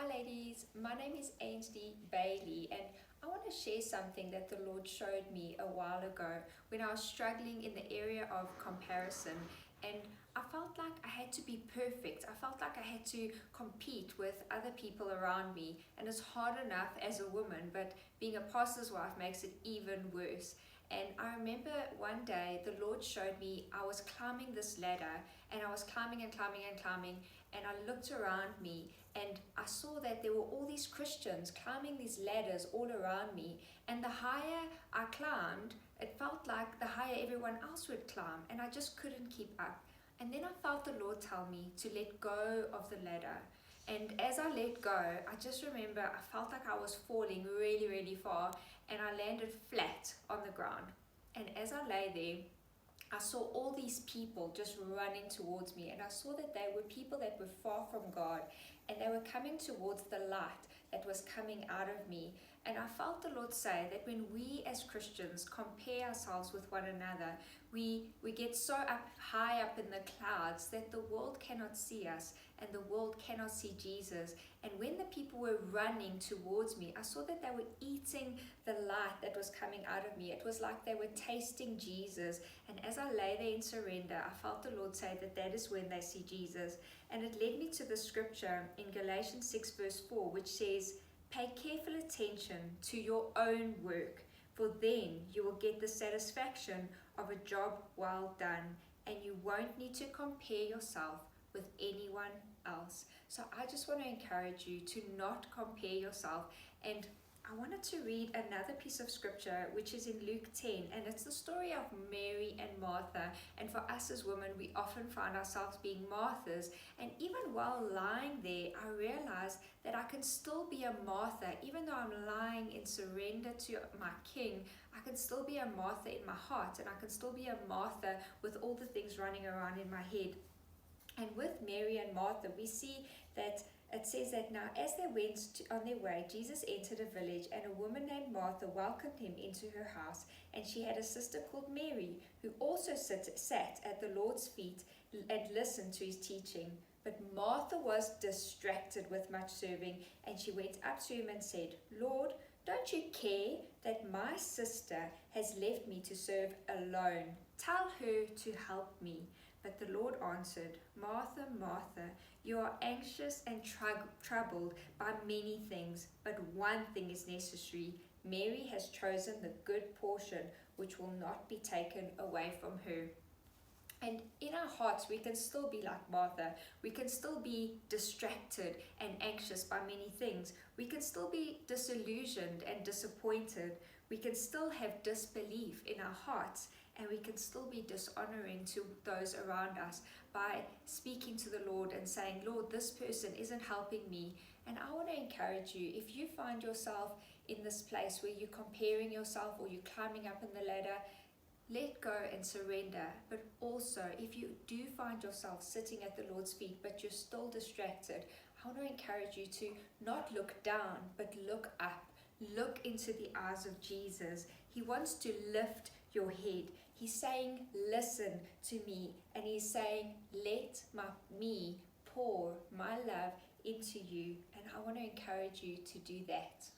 Hi ladies, my name is Ainsley Bailey and I want to share something that the Lord showed me a while ago when I was struggling in the area of comparison, and I felt like I had to be perfect. I felt like I had to compete with other people around me, and it's hard enough as a woman, but being a pastor's wife makes it even worse. And I remember one day the Lord showed me I was climbing this ladder, and I was climbing and climbing and climbing, and I looked around me and I saw that there were all these Christians climbing these ladders all around me, and the higher I climbed, it felt like the higher everyone else would climb, and I just couldn't keep up. And then I felt the Lord tell me to let go of the ladder. And as I let go, I just remember I felt like I was falling really, really far, and I landed flat on the ground. And as I lay there, I saw all these people just running towards me, and I saw that they were people that were far from God, and they were coming towards the light that was coming out of me. And I felt the Lord say that when we as Christians compare ourselves with one another, we get so high up in the clouds that the world cannot see us and the world cannot see Jesus. And when the people were running towards me, I saw that they were eating the light that was coming out of me. It was like they were tasting Jesus. And as I lay there in surrender, I felt the Lord say that that is when they see Jesus. And it led me to the scripture in Galatians 6 verse 4, which says, "Pay careful attention to your own work, for then you will get the satisfaction of a job well done, and you won't need to compare yourself with anyone else." So I just want to encourage you to not compare yourself. And I wanted to read another piece of scripture, which is in Luke 10, and it's the story of Mary and Martha. And for us as women, we often find ourselves being Marthas. And even while lying there, I realized that I can still be a Martha. Even though I'm lying in surrender to my King, I can still be a Martha in my heart, and I can still be a Martha with all the things running around in my head. And with Mary and Martha, we see that it says that now as they went on their way, Jesus entered a village, and a woman named Martha welcomed him into her house. And she had a sister called Mary, who also sat at the Lord's feet and listened to his teaching. But Martha was distracted with much serving, and she went up to him and said, "Lord, don't you care that my sister has left me to serve alone? Tell her to help me." But the Lord answered, "Martha, Martha, you are anxious and troubled by many things, but one thing is necessary. Mary has chosen the good portion, which will not be taken away from her." And in our hearts, we can still be like Martha. We can still be distracted and anxious by many things. We can still be disillusioned and disappointed. We can still have disbelief in our hearts, and we can still be dishonoring to those around us by speaking to the Lord and saying, "Lord, this person isn't helping me." And I want to encourage you, if you find yourself in this place where you're comparing yourself or you're climbing up in the ladder, let go and surrender. But also, if you do find yourself sitting at the Lord's feet but you're still distracted, I want to encourage you to not look down but look up. Look into the eyes of Jesus. He wants to lift your head. He's saying, "Listen to me." And he's saying, "Let me pour my love into you." And I want to encourage you to do that.